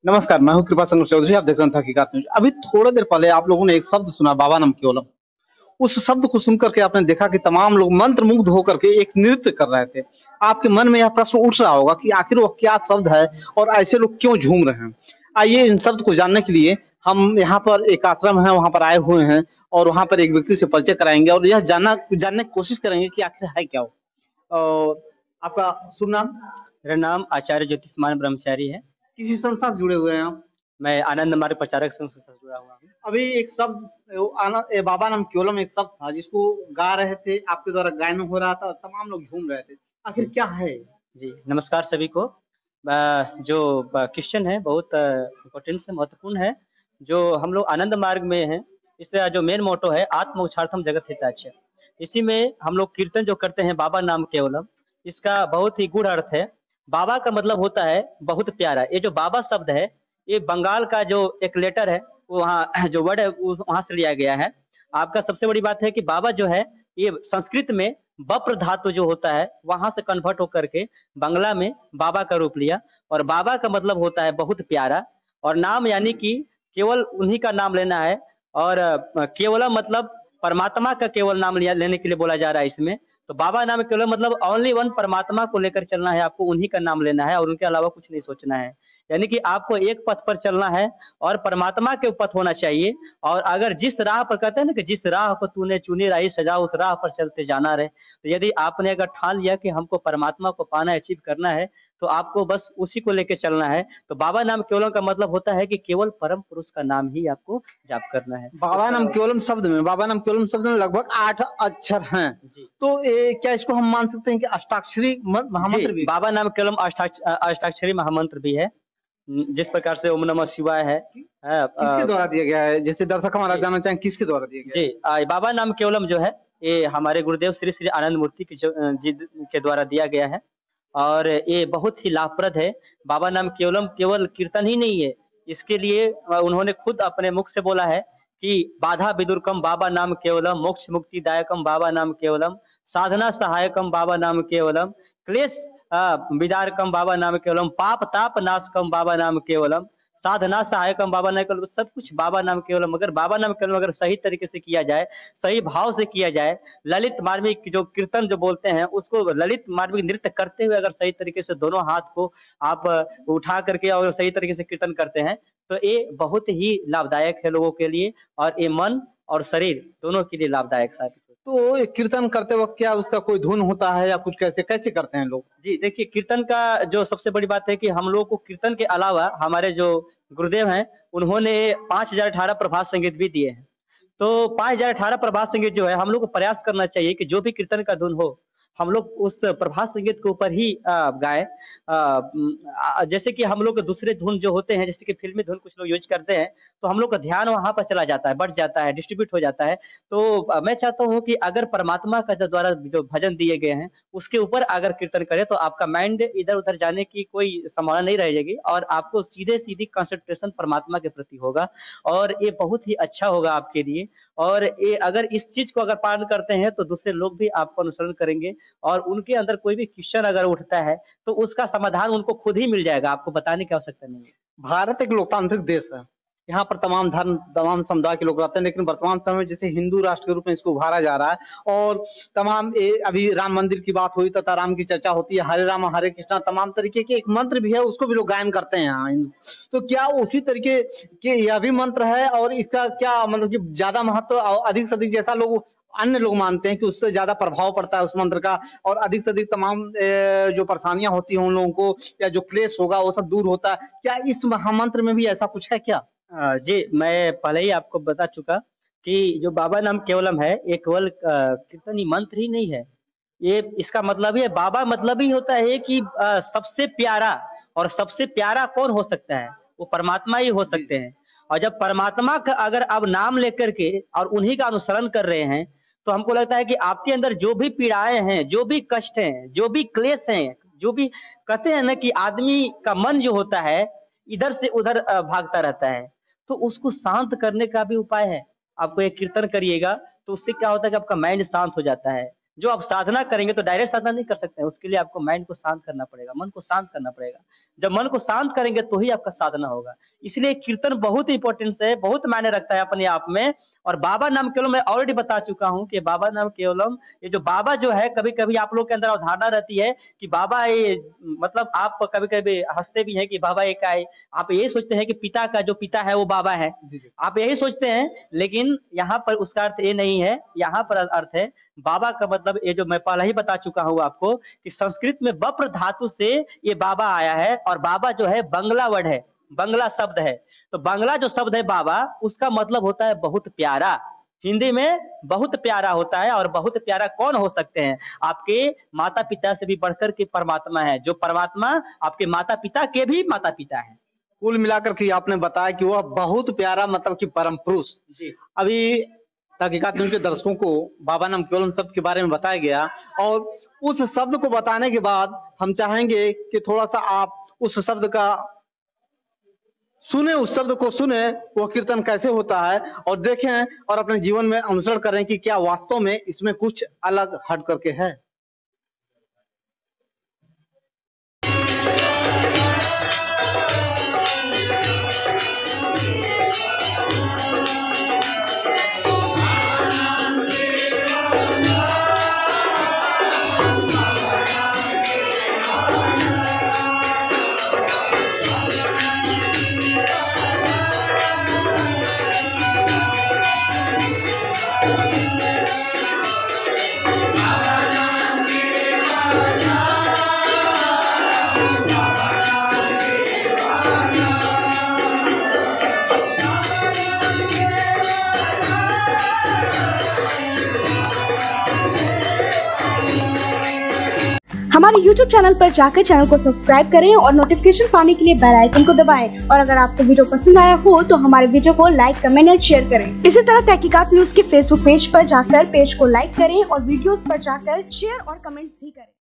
नमस्कार, मैं हूँ कृपा शंकर चौधरी, आप देख रहे हैं हकीकत न्यूज़। अभी थोड़ी देर पहले आप लोगों ने एक शब्द सुना बाबा नम केवलम। उस शब्द को सुन कर के आपने देखा कि तमाम लोग मंत्रमुग्ध होकर के एक नृत्य कर रहे थे। आपके मन में यह प्रश्न उठ रहा होगा कि आखिर वो क्या शब्द है और ऐसे लोग क्यों झूम रहे हैं? आइए इन शब्द को जानने के लिए हम यहाँ पर एक आश्रम है, वहाँ पर आए हुए हैं और वहाँ पर एक व्यक्ति से परिचय कराएँगे और यह जानने की कोशिश करेंगे कि आखिर है क्या वो? आपका शुभ नाम? मेरा नाम आचार्य ज्योतिषमान ब्रह्मचारी है। किसी संस्था से जुड़े हुए हैं आप? मैं आनंद मार्ग प्रचारक संघ से जुड़ा हुआ हूँ। अभी एक शब्द बाबा नाम केवलम एक शब्द था जिसको गा रहे थे, आपके द्वारा गायन हो रहा था, तमाम लोग झूम रहे थे। आखिर जी, क्या है? जी, नमस्कार सभी को। जो क्वेश्चन है बहुत इम्पोर्टेंट है, महत्वपूर्ण है, जो हम लोग आनंद मार्ग में हैं, इसका जो मेन मोटो है आत्म मोक्षार्थम जगत हिताय। इसी में हम लोग कीर्तन जो करते हैं बाबा नाम केवलम, इसका बहुत ही गूढ़ अर्थ है। बाबा का मतलब होता है बहुत प्यारा। ये जो बाबा शब्द है, ये बंगाल का जो एक लेटर है, वो वहाँ जो वर्ड है वो वहाँ से लिया गया है। आपका सबसे बड़ी बात है कि बाबा जो है, ये संस्कृत में बप्र धातु जो होता है, वहाँ से कन्वर्ट होकर के बांग्ला में बाबा का रूप लिया और बाबा का मतलब होता है बहुत प्यारा और नाम यानी कि केवल उन्हीं का नाम लेना है और केवलम मतलब परमात्मा का केवल नाम लिया लेने के लिए बोला जा रहा है इसमें। तो बाबा नाम केवलम मतलब ओनली वन परमात्मा को लेकर चलना है, आपको उन्हीं का नाम लेना है और उनके अलावा कुछ नहीं सोचना है। यानी कि आपको एक पथ पर चलना है और परमात्मा के पथ होना चाहिए और अगर जिस राह पर कहते हैं ना कि जिस राह पर तूने चुनी राही सजा उस राह पर चलते जाना रहे। तो यदि आपने अगर ठान लिया कि हमको परमात्मा को पाना है, अचीव करना है, तो आपको बस उसी को लेके चलना है। तो बाबा नाम केवलम का मतलब होता है कि केवल परम पुरुष का नाम ही आपको जाप करना है। बाबा नाम केवलम शब्द में लगभग 8 अक्षर हैं। जी। तो क्या इसको हम मान सकते हैं कि अष्टाक्षरी म जी, महामंत्र भी है? बाबा नाम केवलम अष्टाक्षरी महामंत्र भी है। जिस प्रकार से ओम नमः शिवाय है। किसके द्वारा दिया गया है? जैसे दर्शक हमारा जी। जानना चाहें किसके द्वारा दिया गया जी, है? बाबा नाम केवलम जो है, ये हमारे गुरुदेव श्री श्री आनंद मूर्ति की जी के द्वारा दिया गया है और ये बहुत ही लाभप्रद है। बाबा नाम केवलम केवल कीर्तन ही नहीं है, इसके लिए उन्होंने खुद अपने मुख से बोला है कि बाधा विदुरकम बाबा नाम केवलम, मोक्ष मुक्तिदायकम बाबा नाम केवलम, साधना सहायकम बाबा नाम केवलम, क्लेश विदारकम बाबा नाम केवलम, पाप ताप नाशकम बाबा नाम केवलम, साधना सहायकम बाबा नाम केवलम, सब कुछ बाबा नाम केवलम। अगर बाबा नाम केवलम अगर सही तरीके से किया जाए, सही भाव से किया जाए, ललित मार्मिक जो कीर्तन जो बोलते हैं, उसको ललित मार्मिक नृत्य करते हुए अगर सही तरीके से दोनों हाथ को आप उठा करके और सही तरीके से कीर्तन करते हैं, तो ये बहुत ही लाभदायक है लोगों के लिए और ये मन और शरीर दोनों के लिए लाभदायक साबित होता है। तो ये कीर्तन करते वक़्त क्या उसका कोई धुन होता है या कुछ कैसे कैसे करते हैं लोग? जी, देखिए कीर्तन का जो सबसे बड़ी बात है कि हम लोगों को कीर्तन के अलावा हमारे जो गुरुदेव हैं, उन्होंने 5018 प्रभात संगीत भी दिए हैं। तो 5018 प्रभात संगीत जो है, हम लोग को प्रयास करना चाहिए कि जो भी कीर्तन का धुन हो, हम लोग उस प्रभात संगीत के ऊपर ही गाएँ। जैसे कि हम लोग दूसरे धुन जो होते हैं, जैसे कि फ़िल्मी धुन कुछ लोग यूज़ करते हैं, तो हम लोग का ध्यान वहाँ पर चला जाता है, बढ़ जाता है, डिस्ट्रीब्यूट हो जाता है। तो मैं चाहता हूँ कि अगर परमात्मा का जो द्वारा जो भजन दिए गए हैं, उसके ऊपर अगर कीर्तन करें, तो आपका माइंड इधर-उधर जाने की कोई संभावना नहीं रहेगी और आपको सीधे-सीधी कंसंट्रेशन परमात्मा के प्रति होगा और ये बहुत ही अच्छा होगा आपके लिए और ये अगर इस चीज़ को अगर पालन करते हैं, तो दूसरे लोग भी आपको अनुसरण करेंगे और उनके अंदर कोई भी क्वेश्चन अगर उठता है, तो उसका समाधान उनको खुद ही मिल जाएगा, आपको बताने की आवश्यकता नहीं है। भारत एक लोकतांत्रिक देश है। यहाँ पर तमाम धर्म, तमाम समुदाय के लोग रहते हैं, लेकिन वर्तमान समय में जैसे हिंदू राष्ट्र के रूप में इसको उभारा जा रहा है और तमाम अभी राम मंदिर की बात हुई, तथा राम की चर्चा होती है, हरे राम हरे कृष्णा तमाम तरीके के एक मंत्र भी है, उसको भी लोग गायन करते हैं यहाँ हिंदू। तो क्या उसी तरीके के यह भी मंत्र है और इसका क्या मतलब कि ज़्यादा महत्व अधिक से अधिक जैसा लोग अन्य लोग मानते हैं कि उससे ज़्यादा प्रभाव पड़ता है उस मंत्र का और अधिक से अधिक तमाम जो परेशानियाँ होती हैं उन लोगों को या जो क्लेश होगा वो सब दूर होता है। क्या इस महामंत्र में भी ऐसा कुछ है क्या? जी, मैं पहले ही आपको बता चुका कि जो बाबा नाम केवलम है, ये केवल कीर्तनी मंत्र ही नहीं है। ये इसका मतलब ही है बाबा मतलब ही होता है कि सबसे प्यारा और सबसे प्यारा कौन हो सकता है? वो परमात्मा ही हो जी। सकते हैं। और जब परमात्मा का अगर आप नाम लेकर के और उन्हीं का अनुसरण कर रहे हैं, तो हमको लगता है कि आपके अंदर जो भी पीड़ाएँ हैं, जो भी कष्ट हैं, जो भी क्लेश हैं, जो भी कहते हैं ना कि आदमी का मन जो होता है, इधर से उधर भागता रहता है। तो उसको शांत करने का भी उपाय है। आप कोई कीर्तन करिएगा, तो उससे क्या होता है कि आपका माइंड शांत हो जाता है। जो आप साधना करेंगे तो डायरेक्ट साधना नहीं कर सकते हैं, उसके लिए आपको माइंड को शांत करना पड़ेगा, मन को शांत करना पड़ेगा। जब मन को शांत करेंगे तो ही आपका साधना होगा। इसलिए कीर्तन बहुत इंपॉर्टेंस है, बहुत मायने रखता है अपने आप में। और बाबा नाम केवलम मैं ऑलरेडी बता चुका हूँ कि बाबा नाम केवलम, ये जो बाबा जो है, कभी-कभी आप लोग के अंदर अवधारणा रहती है कि बाबा ये, मतलब आप कभी-कभी हँसते भी हैं कि बाबा एक आए। आप यही सोचते हैं कि पिता का जो पिता है वो बाबा है। जी, जी। आप यही सोचते हैं, लेकिन यहाँ पर उसका अर्थ ये नहीं है। यहाँ पर अर्थ है बाबा का मतलब ये जो मैं पहले ही बता चुका हूँ आपको कि संस्कृत में बप्र धातु से ये बाबा आया है, और बाबा जो है बंगला वर्ड है, बंगला शब्द है। तो बंगला जो शब्द है बाबा, उसका मतलब होता है बहुत प्यारा। हिंदी में बहुत प्यारा होता है, और बहुत प्यारा कौन हो सकते हैं? आपके माता-पिता से भी बढ़कर के परमात्मा है, जो परमात्मा आपके माता-पिता के भी माता-पिता हैं। कुल मिलाकर के आपने बताया कि वह बहुत प्यारा मतलब कि परम पुरुष। जी। अभी तहकीकात न्यूज़ के दर्शकों को बाबा नाम केवलम शब्द के बारे में बताया गया, और उस शब्द को बताने के बाद हम चाहेंगे कि थोड़ा-सा आप उस शब्द का सुने, उस शब्द को सुने, वो कीर्तन कैसे होता है, और देखें और अपने जीवन में अनुसरण करें कि क्या वास्तव में इसमें कुछ अलग हट करके है। हमारे YouTube चैनल पर जाकर चैनल को सब्सक्राइब करें और नोटिफिकेशन पाने के लिए बेल आइकन को दबाएं। और अगर आपको वीडियो पसंद आया हो तो हमारे वीडियो को लाइक, कमेंट और शेयर करें। इसी तरह तहकीकात न्यूज़ के फेसबुक पेज पर जाकर पेज को लाइक करें और वीडियोस पर जाकर शेयर और कमेंट्स भी करें।